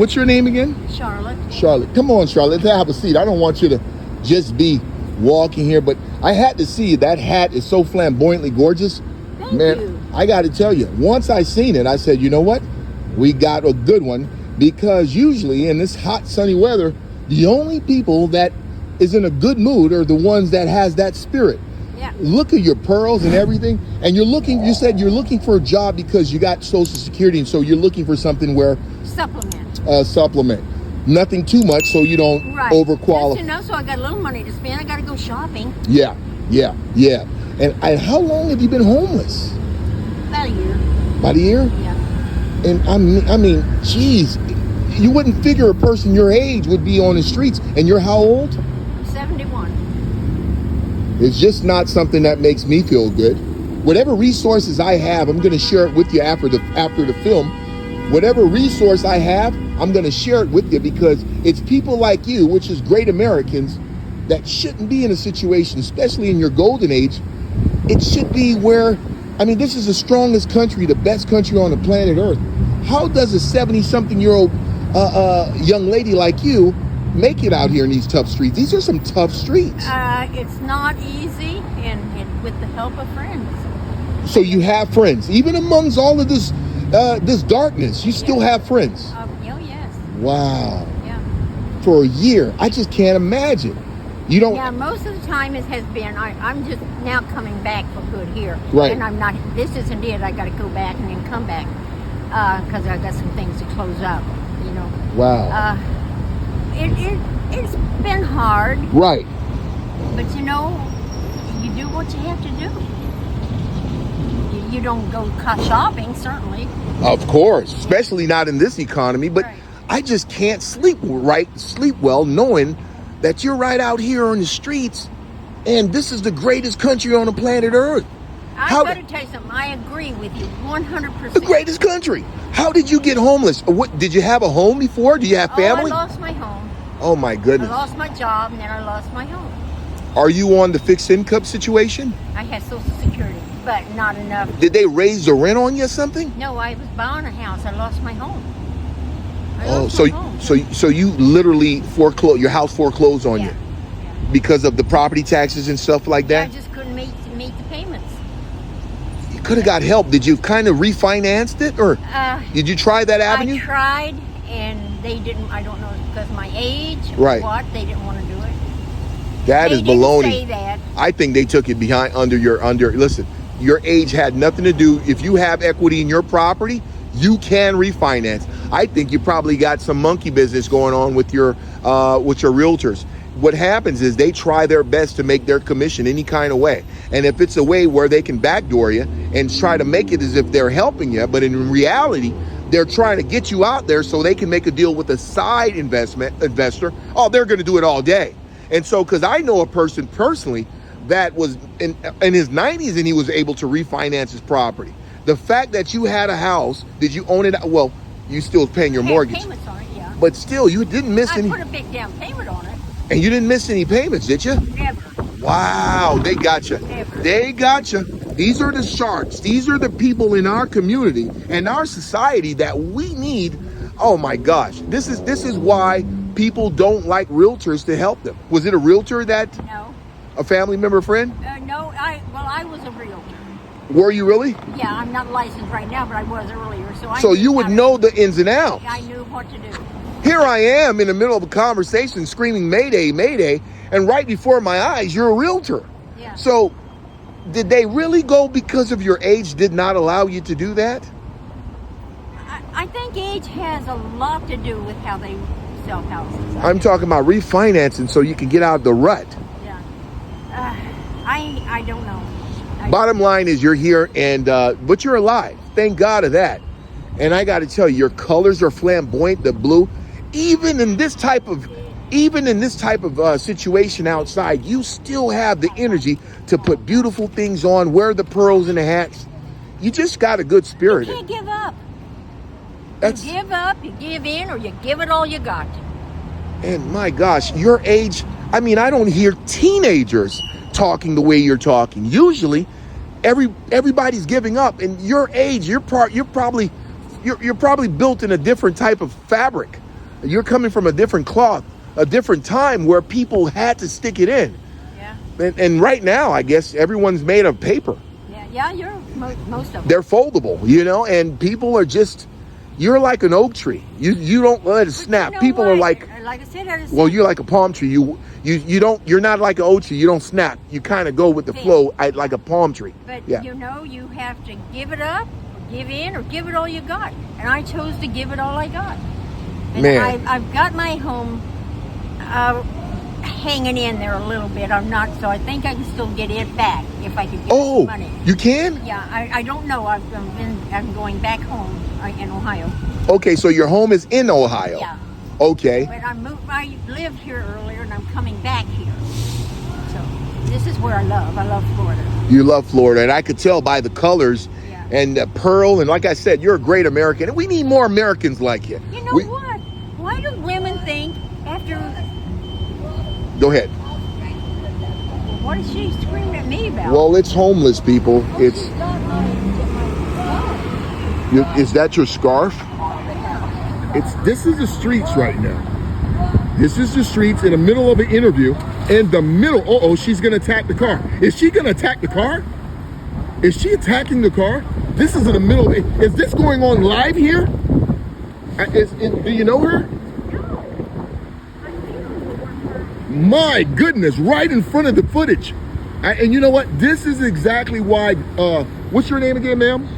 What's your name again? Charlotte. Charlotte. Come on, Charlotte. Let's have a seat. I don't want you to just be walking here, but I had to see you. That hat is so flamboyantly gorgeous. Thank Man, you. I got to tell you, once I seen it, I said, you know what? We got a good one, because usually in this hot, sunny weather, the only people that is in a good mood are the ones that has that spirit. Yeah. Look at your pearls and everything. And you said you're looking for a job because you got Social Security, and so you're looking for something where supplement. Nothing too much so you don't overqualify. Just enough so I got a little money to spend. I got to go shopping. Yeah. And how long have you been homeless? About a year. About a year? Yeah. And I mean, geez, you wouldn't figure a person your age would be on the streets. And you're how old? I'm 71. It's just not something that makes me feel good. Whatever resources I have, I'm going to share it with you after the film. Whatever resource I have, I'm going to share it with you, because it's people like you, which is great Americans, that shouldn't be in a situation, especially in your golden age. It should be where, I mean, this is the strongest country, the best country on the planet Earth. How does a 70-something-year-old young lady like you make it out here in these tough streets? These are some tough streets. It's not easy, and with the help of friends. So you have friends, even amongst all of this darkness. You still have friends. Oh yes. Wow. Yeah. For a year, I just can't imagine. You don't. Yeah, most of the time it has been. I'm just now coming back for good here. Right. And I'm not. This isn't it. I got to go back and then come back because I got some things to close up. You know. Wow. It's been hard. Right. But you know, you do what you have to do. You don't go shopping, certainly. Of course, especially not in this economy. But Right. I just can't sleep well, knowing that you're right out here on the streets, and this is the greatest country on the planet Earth. I've got to tell you something. I agree with you 100%. The greatest country. How did you get homeless? What did you have a home before? Do you have family? I lost my home. Oh my goodness. I lost my job, and then I lost my home. Are you on the fixed income situation? I had Social Security, but not enough. Did they raise the rent on you or something? No, I was buying a house. I lost my home. So you literally foreclosed, your house foreclosed on you Yeah. because of the property taxes and stuff like Yeah, I that? just couldn't meet the payments. You could have got help. Did you kind of refinanced it, or did you try that avenue? I tried, and they didn't. I don't know if it's because of my age or Right. what. They didn't want to do it. That is They didn't baloney. say that. I think they took it listen, your age had nothing to do. If you have equity in your property, you can refinance. I think you probably got some monkey business going on with your realtors. What happens is they try their best to make their commission any kind of way. And if it's a way where they can backdoor you and try to make it as if they're helping you, but in reality, they're trying to get you out there so they can make a deal with a side investor. Oh, they're going to do it all day. And so, because I know a person personally that was in his 90s and he was able to refinance his property. The fact that you had a house, did you own it? Well, you still paying your mortgage. Payments on it, yeah. But still, you didn't miss any. I put a big down payment on it. And you didn't miss any payments, did you? Never. Wow, they got you. Never. They got you. These are the sharks. These are the people in our community and our society that we need. Oh my gosh, this is why people don't like realtors to help them. Was it a realtor that? No. A family member, friend? No. I was a realtor. Were you really? Yeah, I'm not licensed right now, but I was earlier. So you would know the ins and outs. I knew what to do. Here I am in the middle of a conversation screaming, Mayday, Mayday, and right before my eyes, you're a realtor. Yeah. So did they really go because of your age did not allow you to do that? I think age has a lot to do with how they sell houses. I'm talking about refinancing so you can get out of the rut. Yeah. I don't know. Bottom line is you're here, and but you're alive. Thank God of that. And I got to tell you, your colors are flamboyant, the blue. Even in this type of situation outside, you still have the energy to put beautiful things on, wear the pearls and the hats. You just got a good spirit. You can't give up. That's, You give up, you give in, or you give it all you got. and my gosh, your age, I mean, I don't hear teenagers talking the way you're talking. Usually, everybody's giving up. And your age, you're probably built in a different type of fabric. You're coming from a different cloth, a different time where people had to stick it in. Yeah. And right now, I guess everyone's made of paper. Yeah, you're most of them. They're foldable, and people are just, you're like an oak tree. You don't let it snap. People are like I said, well, you're like a palm tree. You're not like an oak tree. You don't snap. You kind of go with the flow like a palm tree. But yeah. you have to give it up, or give in, or give it all you got. And I chose to give it all I got. And Man. I've got my home hanging in there a little bit. I'm not, so I think I can still get it back if I could get some money. You can? Yeah, I don't know. I'm going back home in Ohio. Okay, so your home is in Ohio. Yeah. Okay. But I lived here earlier, and I'm coming back here. So this is where I love. I love Florida. You love Florida, and I could tell by the colors and Pearl. And like I said, you're a great American, and we need more Americans like you. You know what? Why do women think after? Go ahead. What is she screaming at me about? Well, it's homeless people. It's. Is that your scarf? This is the streets right now. This is the streets in the middle of an interview. In the middle, she's gonna attack the car. Is she gonna attack the car? Is she attacking the car? This is in the middle. Is this going on live here? Do you know her? My goodness, right in front of the footage. And you know what? This is exactly why, what's your name again, ma'am?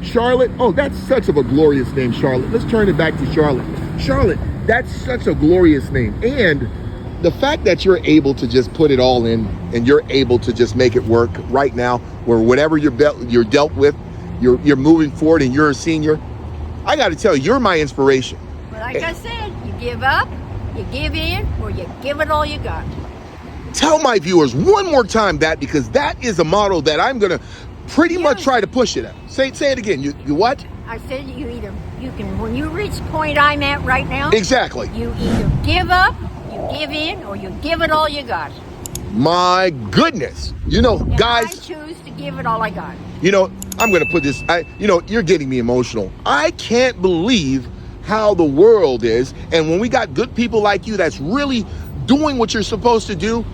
Charlotte. Oh, that's such of a glorious name, Charlotte. Let's turn it back to Charlotte. Charlotte, that's such a glorious name. And the fact that you're able to just put it all in and you're able to just make it work right now, where whatever you're dealt with, you're moving forward and you're a senior. I got to tell you, you're my inspiration. Well, like I said, you give up, you give in, or you give it all you got. Tell my viewers one more time because that is a motto that I'm going to pretty much try to push it at. Say it again. You what? I said you can, when you reach the point I'm at right now. Exactly. You either give up, you give in, or you give it all you got. My goodness. And guys. I choose to give it all I got. I'm going to put this, you're getting me emotional. I can't believe how the world is. And when we got good people like you that's really doing what you're supposed to do,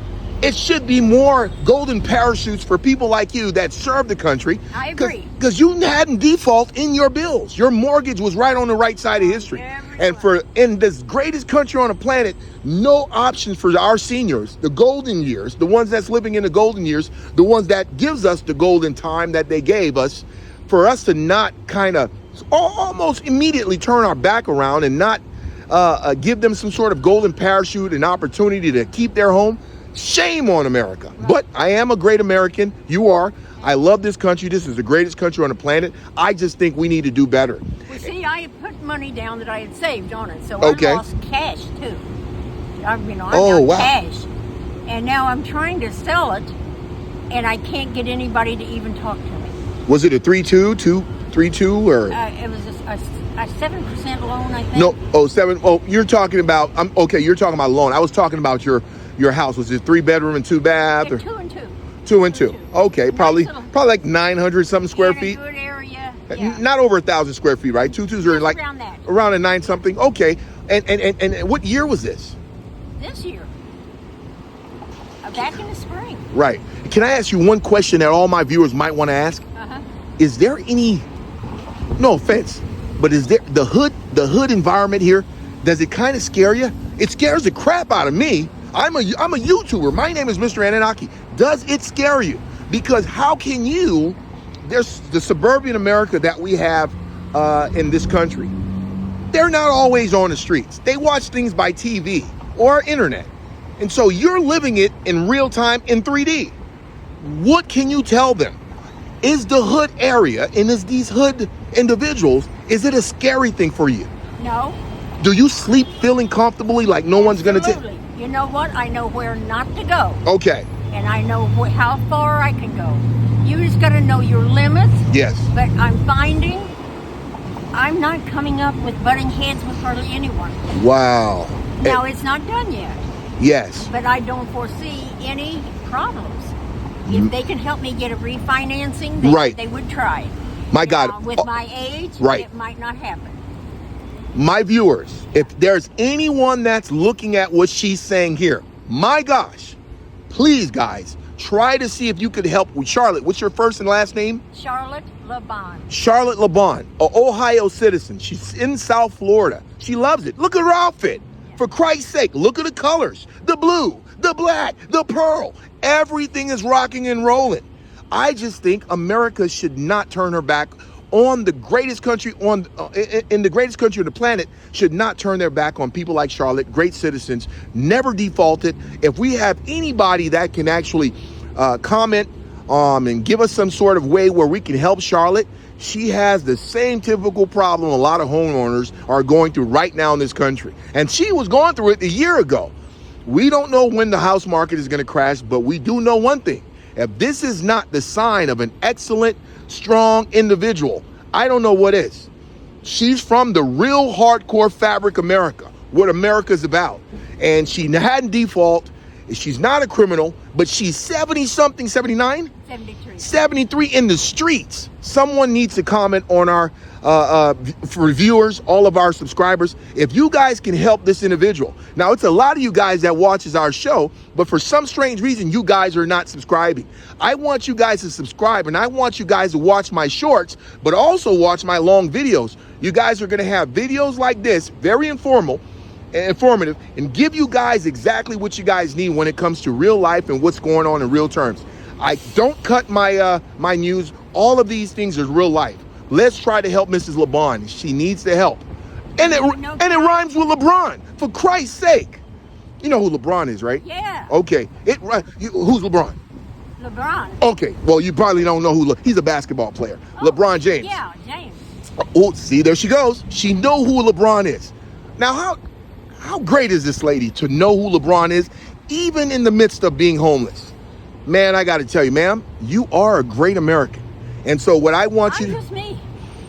it should be more golden parachutes for people like you that serve the country. I agree. Because you hadn't default in your bills. Your mortgage was right on the right side of history. And in this greatest country on the planet, no options for our seniors, the golden years, the ones that's living in the golden years, the ones that gives us the golden time that they gave us, for us to not kind of almost immediately turn our back around and not give them some sort of golden parachute and opportunity to keep their home. Shame on America. Right. But I am a great American. You are. I love this country. This is the greatest country on the planet. I just think we need to do better. Well, see, I had put money down that I had saved on it, so I lost cash too. I got cash. And now I'm trying to sell it, and I can't get anybody to even talk to me. Was it a 3.2 or? It was a 7% loan, I think. No, 7. Oh, you're talking about. You're talking about loan. I was talking about your house. Was it 3-bedroom and 2-bath? Yeah, or 2 and 2. 2 and 2. Okay, probably like 900 something square feet. Good area. Yeah. Not over 1,000 square feet, right? 2s are like around a 9 something. Okay, and what year was this? This year. Back in the spring. Right. Can I ask you one question that all my viewers might want to ask? Is there any? No offense, but is there the hood environment here? Does it kind of scare you? It scares the crap out of me. I'm a YouTuber. My name is Mr. Anunaki. Does it scare you? Because how can you? There's the suburban America that we have in this country. They're not always on the streets. They watch things by TV or internet. And so you're living it in real time in 3D. What can you tell them? Is the hood area and is these hood individuals, is it a scary thing for you? No. Do you sleep feeling comfortably like no one's going to take? You know what? I know where not to go. Okay. And I know how far I can go. You just got to know your limits. Yes. But I'm finding I'm not coming up with butting heads with hardly anyone. Wow. Now, it's not done yet. Yes. But I don't foresee any problems. If they can help me get a refinancing, they would try. My God. With my age, it might not happen. My viewers, if there's anyone that's looking at what she's saying here, my gosh, please, guys, try to see if you could help with Charlotte. What's your first and last name? Charlotte LeBon. Charlotte LeBon, an Ohio citizen. She's in South Florida. She loves it. Look at her outfit. For Christ's sake, look at the colors. The blue, the black, the pearl. Everything is rocking and rolling. I just think America should not turn her back on the greatest country in the greatest country on the planet, should not turn their back on people like Charlotte, great citizens, never defaulted. If we have anybody that can actually comment and give us some sort of way where we can help Charlotte, she has the same typical problem a lot of homeowners are going through right now in this country. And she was going through it a year ago. We don't know when the house market is going to crash, but we do know one thing. If this is not the sign of an excellent, strong individual, I don't know what is. She's from the real hardcore fabric America, what America's about. And she hadn't default. She's not a criminal, but she's 70-something, 79? 73. 73 in the streets. Someone needs to comment on our, for viewers, all of our subscribers, if you guys can help this individual. Now, it's a lot of you guys that watches our show, but for some strange reason, you guys are not subscribing. I want you guys to subscribe, and I want you guys to watch my shorts, but also watch my long videos. You guys are going to have videos like this, very informative, and give you guys exactly what you guys need when it comes to real life and what's going on in real terms. I don't cut my my news. All of these things are real life. Let's try to help Mrs. LeBron. She needs the help. And it rhymes with LeBron, for Christ's sake. You know who LeBron is, right? Yeah. Okay. Who's LeBron? LeBron. Okay. Well, you probably don't know he's a basketball player. Oh, LeBron James. Yeah, James. Oh, see, there she goes. She know who LeBron is. Now, how great is this lady to know who LeBron is, even in the midst of being homeless? Man, I got to tell you, ma'am, you are a great American. And so what I want you to... just me.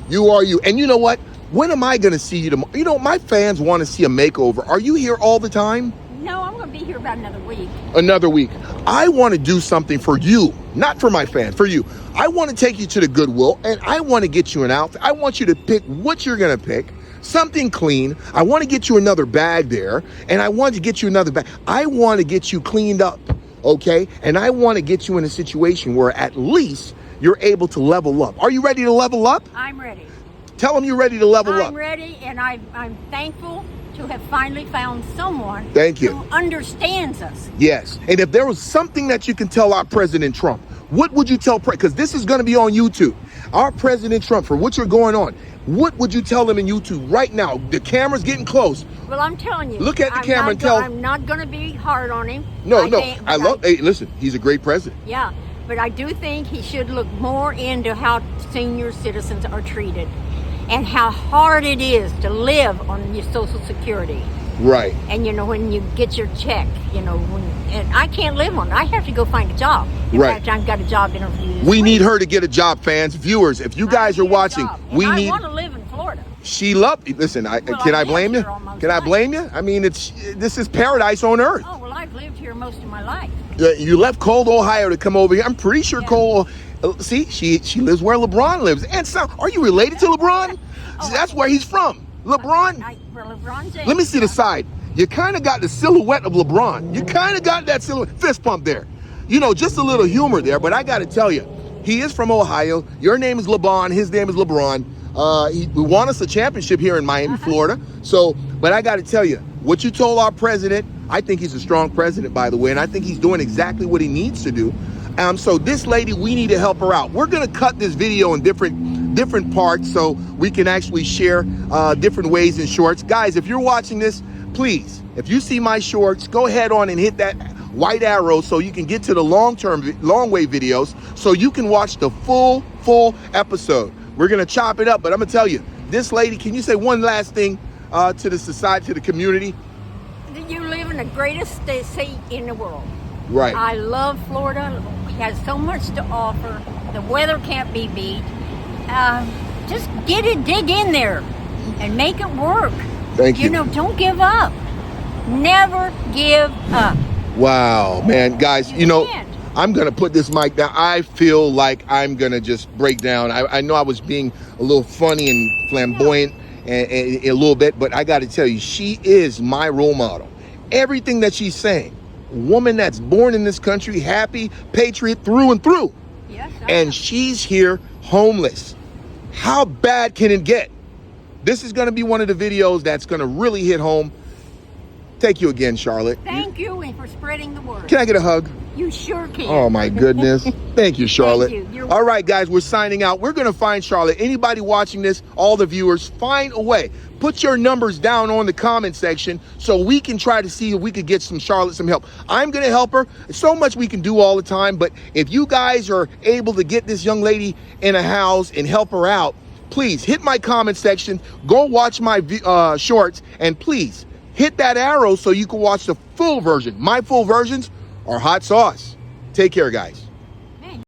You are you. And you know what? When am I going to see you tomorrow? You know, my fans want to see a makeover. Are you here all the time? No, I'm going to be here about another week. Another week. I want to do something for you, not for my fans, for you. I want to take you to the Goodwill, and I want to get you an outfit. I want you to pick what you're going to pick. Something clean. I want to get you another bag there, and I want to get you another bag. I want to get you cleaned up, okay? And I want to get you in a situation where at least you're able to level up. Are you ready to level up? I'm ready. Tell them you're ready to level up. I'm ready, and I'm thankful to have finally found someone who understands us. Yes. And if there was something that you can tell our President Trump, what would you tell? Because this is going to be on YouTube. Our President Trump, for what you're going on, what would you tell them in YouTube right now? The camera's getting close. Well, I'm telling you. Look at the camera and tell. I'm not going to be hard on him. No. Hey, listen, he's a great president. Yeah, but I do think he should look more into how senior citizens are treated and how hard it is to live on your Social Security. Right. And, you know, when you get your check, you know, and I can't live on it. I have to go find a job. In fact, I've got a job interview this week. Need her to get a job, fans, viewers. If you guys are watching, I want to live in Florida. She loved. Listen, can I blame you? Can I blame you? I mean, this is paradise on earth. Oh well, I've lived here most of my life. You left cold Ohio to come over here. I'm pretty sure Cole. See, she lives where LeBron lives. And so, are you related to LeBron? That's where he's from. LeBron. LeBron James. Let me see the side. You kind of got the silhouette of LeBron. You kind of got that silhouette. Fist pump there. You know, just a little humor there. But I got to tell you, he is from Ohio. Your name is LeBron. His name is LeBron. He won us a championship here in Miami, Florida. So, but I got to tell you, what you told our president, I think he's a strong president, by the way, and I think he's doing exactly what he needs to do. So this lady, we need to help her out. We're going to cut this video in different parts so we can actually share different ways and shorts. Guys, if you're watching this, please, if you see my shorts, go ahead on and hit that white arrow so you can get to the long way videos so you can watch the full episode. We're going to chop it up, but I'm going to tell you, this lady, can you say one last thing to the society, to the community? You live in the greatest state in the world. Right. I love Florida. It has so much to offer. The weather can't be beat. Just dig in there and make it work. Thank you. You know, don't give up. Never give up. Wow, man. Guys, you know, I'm going to put this mic down. I feel like I'm going to just break down. I know I was being a little funny and flamboyant and a little bit, but I got to tell you, she is my role model. Everything that she's saying, woman that's born in this country, happy, patriot through and through. Yes, and she's here homeless. How bad can it get? This is going to be one of the videos that's going to really hit home. Thank you again, Charlotte. Thank you and for spreading the word. Can I get a hug? You sure can. Oh my goodness. Thank you, Charlotte. Thank you. All right, guys, we're signing out. We're going to find Charlotte. Anybody watching this, all the viewers, find a way. Put your numbers down on the comment section so we can try to see if we could get Charlotte some help. I'm going to help her. There's so much we can do all the time, but if you guys are able to get this young lady in a house and help her out, please hit my comment section, go watch my shorts, and please hit that arrow so you can watch the full version. My full versions are hot sauce. Take care, guys.